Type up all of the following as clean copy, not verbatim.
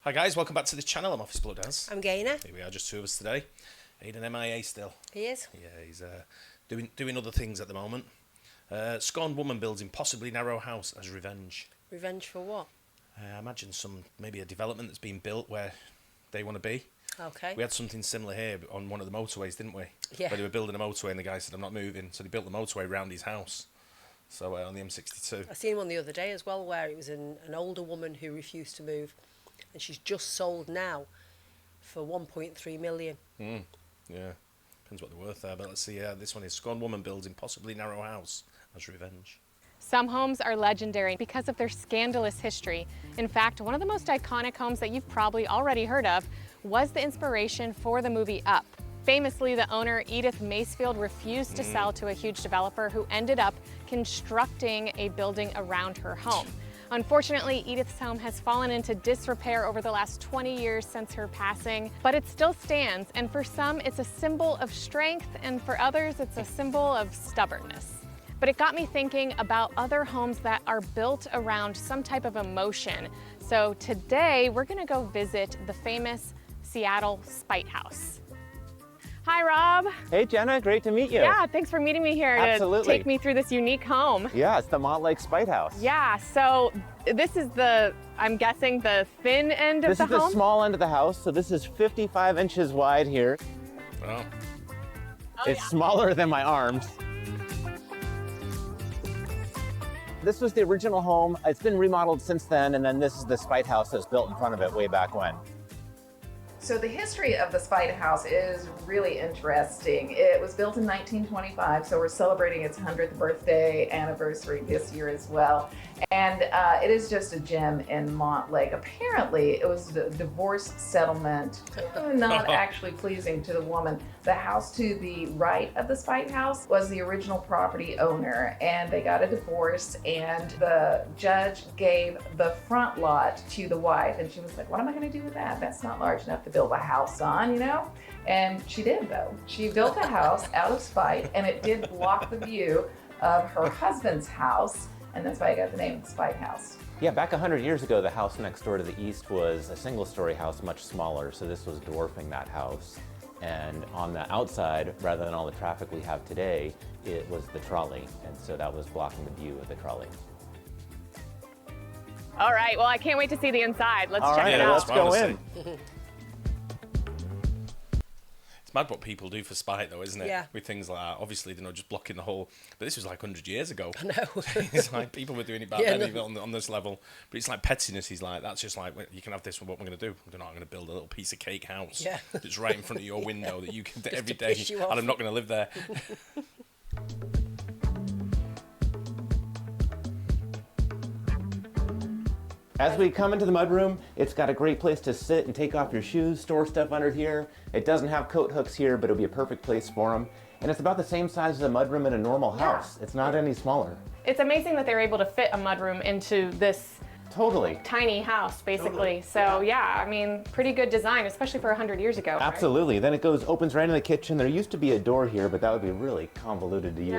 Hi guys, welcome back to the channel. I'm Office Blood Dance. I'm Gaynor. Here we are, just two of us today. Aidan MIA still. He is. Yeah, he's doing other things at the moment. Scorned woman builds impossibly narrow house as revenge. Revenge for what? I imagine maybe a development that's been built where they want to be. Okay. We had something similar here on one of the motorways, didn't we? Yeah. Where they were building a motorway and the guy said, I'm not moving. So they built the motorway around his house. So on the M62. I seen one the other day as well where it was an older woman who refused to move, and she's just sold now for 1.3 million. Yeah, depends what they're worth there. But let's see. This one is Scorned woman builds impossibly narrow house as revenge. Some homes are legendary because of their scandalous history. In fact, one of the most iconic homes that you've probably already heard of was the inspiration for the movie Up. Famously, the owner, Edith Macefield, refused to sell to a huge developer who ended up constructing a building around her home. Unfortunately, Edith's home has fallen into disrepair over the last 20 years since her passing, but it still stands, and for some, it's a symbol of strength, and for others, it's a symbol of stubbornness. But it got me thinking about other homes that are built around some type of emotion. So today, we're gonna go visit the famous Seattle Spite House. Hi, Rob. Hey, Jenna, great to meet you. Yeah, thanks for meeting me here Absolutely. to take me through this unique home. Yeah, it's the Montlake Spite House. Yeah, so this is I'm guessing, the thin end of the home? This is the small end of the house, so this is 55 inches wide here. Wow. It's smaller than my arms. This was the original home. It's been remodeled since then, and then this is the Spite House that's built in front of it way back when. So the history of the Spite House is really interesting. It was built in 1925, so we're celebrating its 100th birthday anniversary this year as well. And it is just a gem in Montlake. Apparently, it was a divorce settlement, not actually pleasing to the woman. The house to the right of the Spite House was the original property owner, and they got a divorce, and the judge gave the front lot to the wife, and she was like, what am I going to do with that? That's not large enough to build a house on, you know? And she did, though. She built a house out of spite, and it did block the view of her husband's house, and that's why I got the name Spite House. Yeah, back 100 years ago, the house next door to the east was a single-story house, much smaller, so this was dwarfing that house. And on the outside, rather than all the traffic we have today, it was the trolley, and so that was blocking the view of the trolley. All right, well, I can't wait to see the inside. Let's check it yeah, out. Let's go in. It's mad what people do for spite, though, isn't it? Yeah. With things like that. Obviously, they're not just blocking the whole. But this was like 100 years ago. I know. It's like people were doing it back Yeah, then, no. even on this level. But it's like pettiness. He's like, that's just like, you can have this. What we're going to do? I'm going to build a little piece of cake house. Yeah. That's right in front of your window that you can every to day. piss you And off. I'm not going to live there. As we come into the mudroom, it's got a great place to sit and take off your shoes, store stuff under here. It doesn't have coat hooks here, but it'll be a perfect place for them. And it's about the same size as a mudroom in a normal house. It's not any smaller. It's amazing that they were able to fit a mudroom into this Totally. tiny house, basically. So yeah, I mean, pretty good design, especially for 100 years ago. right? Absolutely. Then it opens right in the kitchen. There used to be a door here, but that would be really convoluted to use.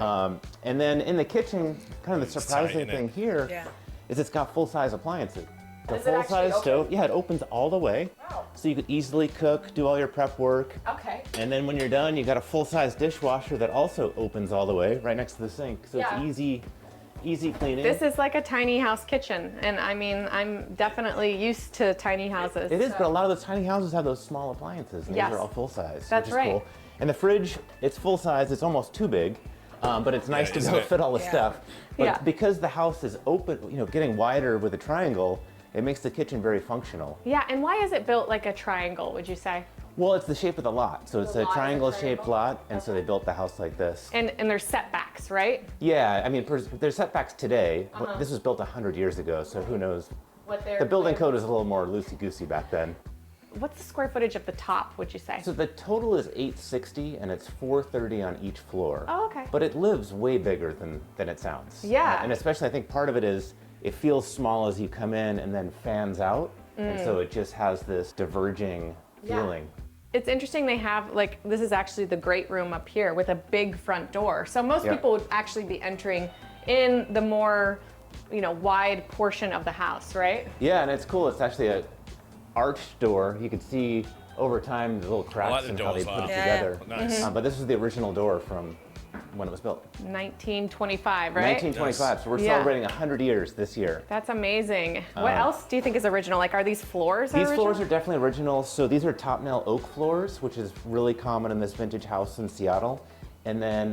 Yeah, And then in the kitchen, kind of the It's surprising tight, isn't it? thing here Yeah. is it's got full-size appliances. The Does it actually full-size open? stove, yeah, it opens all the way. Wow. So you could easily cook, do all your prep work. Okay. And then when you're done, you got a full-size dishwasher that also opens all the way right next to the sink. So Yeah. it's easy cleaning. This is like a tiny house kitchen, and I mean, I'm definitely used to tiny houses. It is, so- but a lot of those tiny houses have those small appliances, and Yes. these are all full-size. That's which is right. Cool. And the fridge, it's full-size. It's almost too big, but it's nice to isn't go it? fit all the Yeah. stuff. But Yeah. because the house is open, getting wider with a triangle, it makes the kitchen very functional. Yeah, and why is it built like a triangle, would you say? Well, it's the shape of the lot, so it's The a lot is a triangle-shaped triangle? lot, and so they built the house like this. And there's setbacks, right? Yeah, I mean, there's setbacks today. Uh-huh. This was built 100 years ago, so who knows? What they're The building code is a little more loosey-goosey back then. What's the square footage of the top, would you say? So the total is 860, and it's 430 on each floor. Oh, okay. But it lives way bigger than it sounds. Yeah. And especially, I think part of it is it feels small as you come in and then fans out, and so it just has this diverging Yeah. feeling. It's interesting they have, like, this is actually the great room up here with a big front door. So most Yeah. people would actually be entering in the more, wide portion of the house, right? Yeah, and it's cool. It's actually arched door. You can see over time the little cracks like the and how they doors put it like that. together. Yeah. Nice. But this is the original door from when it was built. 1925, right? 1925. So we're Yeah. celebrating 100 years this year. That's amazing. What else do you think is original? Like, are these floors These original? floors are definitely original. So these are top nail oak floors, which is really common in this vintage house in Seattle. And then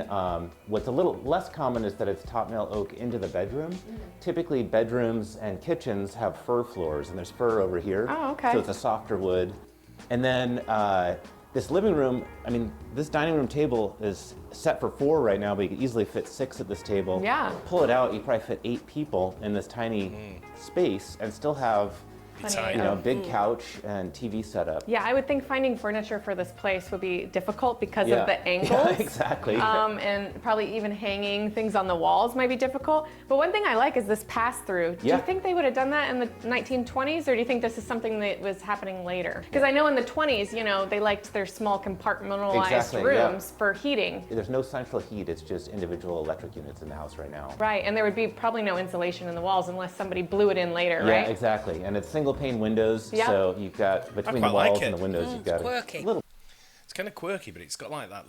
what's a little less common is that it's top nail oak into the bedroom. Typically bedrooms and kitchens have fir floors, and there's fir over here. Oh, okay. So it's a softer wood. And then this living room, I mean, this dining room table is set for 4 right now, but you could easily fit 6 at this table. Yeah. Pull it out, you probably fit 8 people in this tiny space and still have, Plenty you know, of- big couch and TV setup. Yeah, I would think finding furniture for this place would be difficult because Yeah. of the angles. Yeah, exactly. And probably even hanging things on the walls might be difficult. But one thing I like is this pass-through. Do Yeah. you think they would have done that in the 1920s, or do you think this is something that was happening later? Because I know in the 20s, you know, they liked their small compartmentalized Exactly, yeah. rooms for heating. There's no central heat, it's just individual electric units in the house right now. Right, and there would be probably no insulation in the walls unless somebody blew it in later, Yeah, right? exactly. And it's single pane windows, Yeah. so you've got between the quite like walls and it. the windows, you've got quirky. a little. It's kind of quirky, but it's got like that,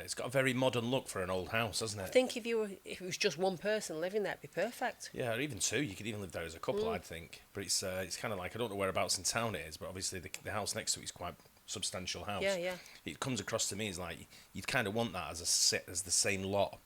it's got a very modern look for an old house, hasn't it? I think if it was just one person living there, it'd be perfect. Yeah, or even 2. You could even live there as a couple, I'd think. But it's kind of like, I don't know whereabouts in town it is, but obviously the house next to it is quite a substantial house. Yeah, yeah. It comes across to me as like you'd kind of want that as the same lot,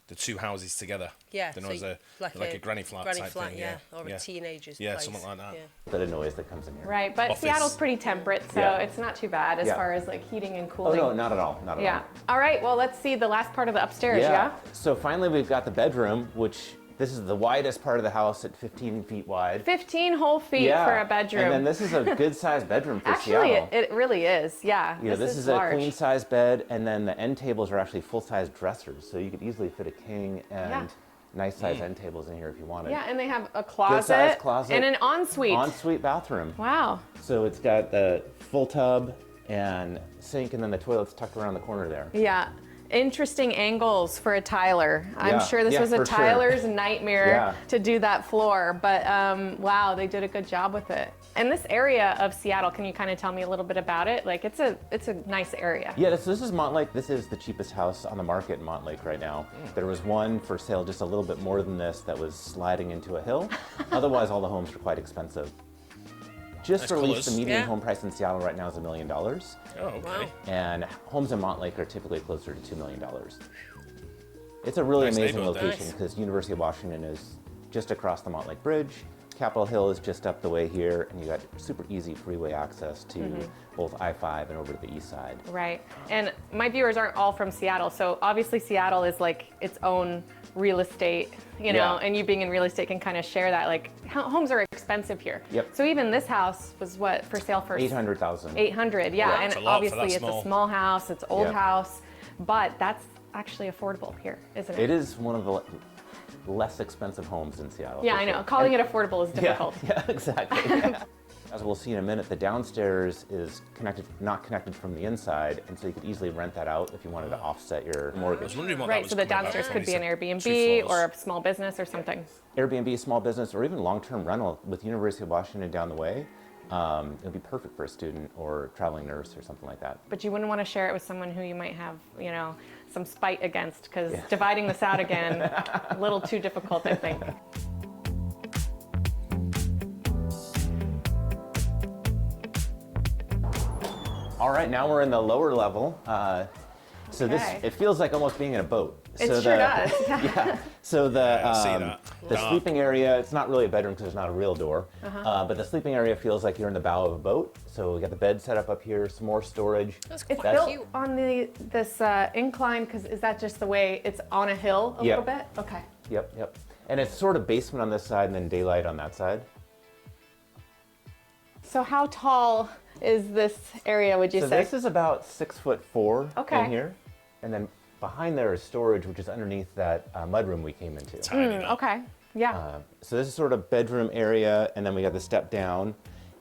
the 2 houses together. Yeah, You know, so as a like a granny flat type thing. yeah, or a teenager's Yeah, place. something like that. Yeah. Bit of noise that comes in here. Right, but Office. Seattle's pretty temperate, so Yeah. it's not too bad as Yeah. far as like heating and Oh cooling. no, not at all, not at Yeah. All right, well, let's see the last part of the upstairs, all. yeah? So finally we've got the bedroom, which this is the widest part of the house at 15 feet wide. 15 whole feet for a bedroom. And then this is a good sized bedroom for Actually, Seattle. it really is, yeah. You know, this is a large. queen size bed, and then the end tables are actually full size dressers, so you could easily fit a king and Yeah. nice size end tables in here if you wanted. Yeah, and they have a Good-sized closet, closet. and an ensuite. Ensuite bathroom. Wow. So it's got the full tub and sink, and then the toilet's tucked around the corner there. Yeah. Interesting angles for a tiler. I'm Yeah, sure this yeah, was a for sure. tiler's nightmare Yeah. to do that floor, but wow, they did a good job with it. And this area of Seattle, can you kind of tell me a little bit about it? Like, it's a nice area. Yeah, this is Montlake. This is the cheapest house on the market in Montlake right now. There was one for sale just a little bit more than this that was sliding into a hill. Otherwise, all the homes are quite expensive. Just Nice released, the colours. median Yeah. home price in Seattle right now is $1 million. Oh, okay. Wow. And homes in Montlake are typically closer to $2 million. It's a really Nice amazing neighborhood there. location because University of Washington is just across the Montlake Bridge. Capitol Hill is just up the way here, and you got super easy freeway access to both I-5 and over to the east side. Right. And my viewers aren't all from Seattle, so obviously Seattle is like its own real estate, you know, Yeah. and you being in real estate can kind of share that. Like, homes are expensive here. Yep. So even this house was what, for sale for 800,000. 800, yeah. Yeah, And it's a lot for obviously that it's small. a small house, it's old Yeah. house, but that's actually affordable here, isn't it? It is one of the less expensive homes in Seattle. Yeah, for I know. sure. Calling it affordable is Yeah, difficult. yeah, exactly. As we'll see in a minute, the downstairs is not connected from the inside, and so you could easily rent that out if you wanted to offset your I was mortgage. wondering what that Right, was so the coming about downstairs from. could be You an said Airbnb 2 floors. or a small business or something. Airbnb, small business, or even long-term rental with University of Washington down the way. It would be perfect for a student or traveling nurse or something like that. But you wouldn't want to share it with someone who you might have, you know, some spite against, because dividing this out again, a little too difficult, I think. All right, now we're in the lower level. So Okay. it feels like almost being in a boat. It so sure does. Yeah. So the I see that. the Dark. sleeping area, it's not really a bedroom because there's not a real door, Uh-huh. but the sleeping area feels like you're in the bow of a boat. So we got the bed set up here, some more storage. That's It's quite built cute. on this incline, because is that just the way it's on a hill a Yeah. little bit? Okay. Yep, yep. And it's sort of basement on this side and then daylight on that side. So how tall is this area, would you So say? this is about 6'4" Okay. in here, and then behind there is storage, which is underneath that mudroom we came into. Tiny bit. Okay. Yeah. So this is sort of bedroom area, and then we got the step down,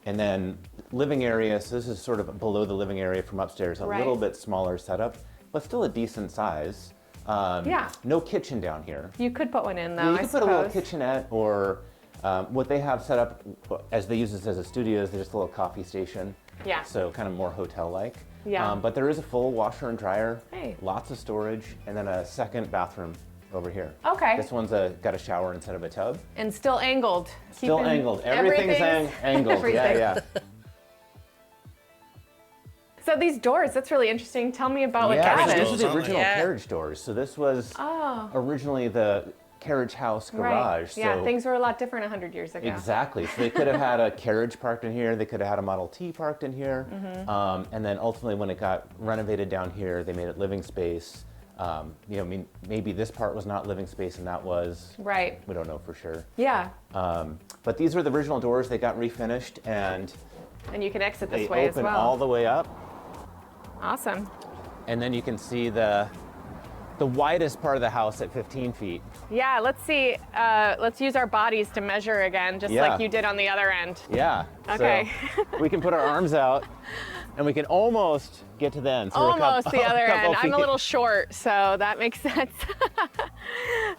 and then living area. So this is sort of below the living area from upstairs, a Right. little bit smaller setup, but still a decent size. Yeah. No kitchen down here. You could put one in, though, Yeah, you I could put a little suppose. kitchenette or What they have set up, as they use this as a studio, is just a little coffee station. Yeah. So kind of more hotel-like. Yeah. But there is a full washer and dryer, Hey. lots of storage, and then a second bathroom over here. Okay. This one's got a shower instead of a tub. And still angled. Still Keeping angled. Everything's angled. Everything. Yeah. So these doors, that's really interesting. Tell me about what Yeah, that so is. this is the aren't they? original Yeah. carriage doors. So this was originally the carriage house garage. Right. Yeah, so things were a lot different 100 years ago. Exactly. So they could have had a carriage parked in here. They could have had a Model T parked in here. And then ultimately, when it got renovated down here, they made it living space. Maybe this part was not living space, and that was. Right. We don't know for sure. Yeah. But these were the original doors. They got refinished, and And you can exit they this way as open well. all the way up. Awesome. And then you can see the widest part of the house at 15 feet. Yeah, let's see. Let's use our bodies to measure again, just Yeah. like you did on the other end. Yeah. Okay. So we can put our arms out, and we can almost get to the end. So we're a Almost the other couple end. I'm a feet. little short, so that makes sense.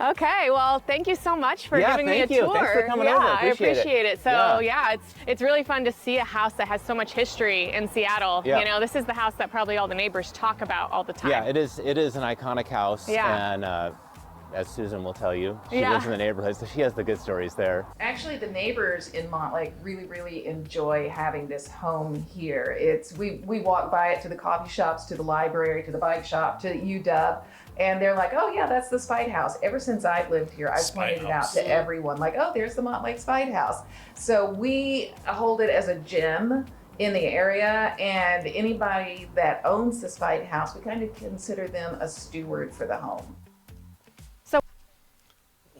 Okay, well, thank you so much for giving me a thank you. tour. Thanks for coming yeah, over. I appreciate it. So Yeah. it's really fun to see a house that has so much history in Seattle. Yeah. You know, this is the house that probably all the neighbors talk about all the time. Yeah, it is an iconic house. Yeah. And as Susan will tell you, she Yeah. lives in the neighborhood, so she has the good stories there. Actually, the neighbors in Montlake really enjoy having this home here. We walk by it to the coffee shops, to the library, to the bike shop, to UW, and they're like, "Oh yeah, that's the Spite House." Ever since I've lived here, I've Spite pointed it out House. to everyone, like, "Oh, there's the Montlake Spite House." So we hold it as a gem in the area, and anybody that owns the Spite House, we kind of consider them a steward for the home.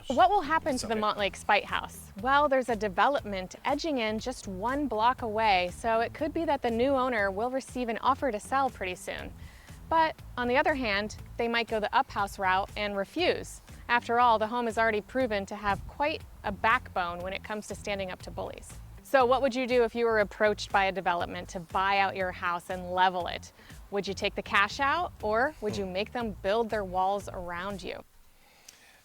What will happen to the Okay. Montlake Spite House? Well, there's a development edging in just 1 block away, so it could be that the new owner will receive an offer to sell pretty soon. But on the other hand, they might go the up house route and refuse. After all, the home is already proven to have quite a backbone when it comes to standing up to bullies. So what would you do if you were approached by a development to buy out your house and level it? Would you take the cash out, or would you make them build their walls around you?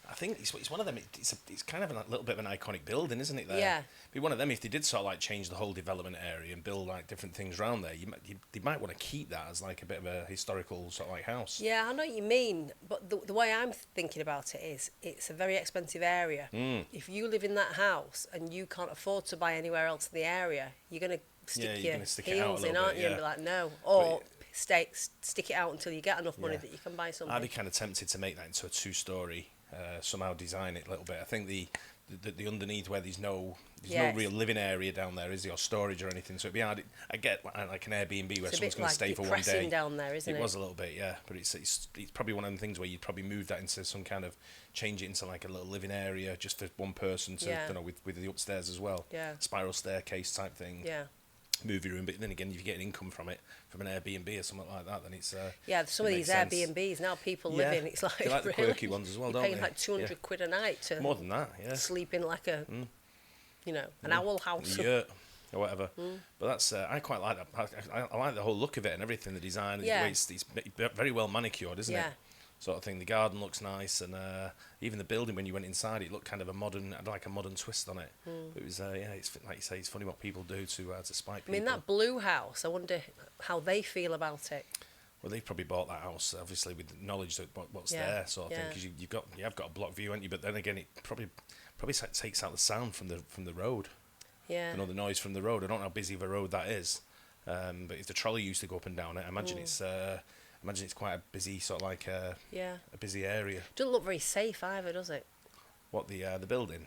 I think it's one of them. It's kind of a little bit of an iconic building, isn't it? There, Yeah. Be one of them. If they did sort of like change the whole development area and build like different things around there, they might want to keep that as like a bit of a historical sort of like house. Yeah, I know what you mean, but the way I'm thinking about it is it's a very expensive area. If you live in that house and you can't afford to buy anywhere else in the area, you're going to Yeah, stick you're your gonna stick it out a heels in, little aren't bit, you, and yeah. be like, no. Or stick it out until you get enough money Yeah. that you can buy something. I'd be kind of tempted to make that into a 2-story, somehow design it a little bit. I think the underneath where there's no Yes. real living area down there, is there, or storage or anything. So it'd be hard. I get like an Airbnb where It's a someone's bit going to like stay for one depressing day. down there, isn't it? It was a little bit, yeah. But it's probably one of them things where you'd probably move that into some kind of change it into like a little living area just for one person to, Yeah. you know, with the upstairs as well. Yeah. Spiral staircase type thing. Yeah. Movie room, but then again, if you get an income from it, from an Airbnb or something like that, then it's Yeah, some it of these makes sense. Airbnbs now people Yeah. live in. It's like, They like the really? quirky ones as well, You're don't paying they? like 200 quid a night to more than that, yeah. sleep in like a, an owl house. Yurt or whatever. But that's I quite like that. I like the whole look of it and everything, the design. Yeah. The way it's very well manicured, isn't Yeah. it? Sort of thing. The garden looks nice, and even the building when you went inside, it looked kind of a modern, like a modern twist on it. It was it's like you say, it's funny what people do to spite I people. mean, that blue house, I wonder how they feel about it. Well, they've probably bought that house, obviously, with the knowledge that what's Yeah, there, sort of thing. yeah. Because you have got a block view, haven't you? But then again, it probably takes out the sound from the road. Yeah. You know, the noise from the road. I don't know how busy of a road that is, but if the trolley used to go up and down it, I imagine it's quite a busy sort of like a busy area. Doesn't look very safe either, does it? What the building?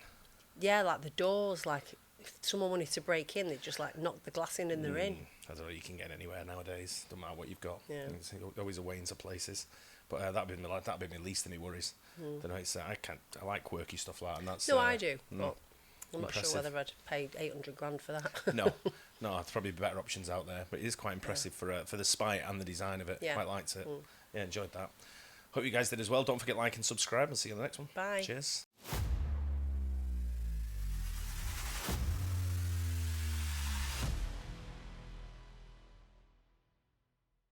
Yeah, like the doors, like if someone wanted to break in, they'd just like knock the glass in and they're in. I don't know. You can get anywhere nowadays. Don't matter what you've got. Yeah. There's always a way into places. But that'd be my least of my worries. Don't know. I like quirky stuff like that. And that's No, I do, but I'm Impressive. not sure whether I'd pay 800 grand for that. no, there's probably better options out there. But it is quite impressive for the spite and the design of it. Yeah. Quite liked it. Yeah, enjoyed that. Hope you guys did as well. Don't forget like and subscribe, and see you on the next one. Bye. Cheers.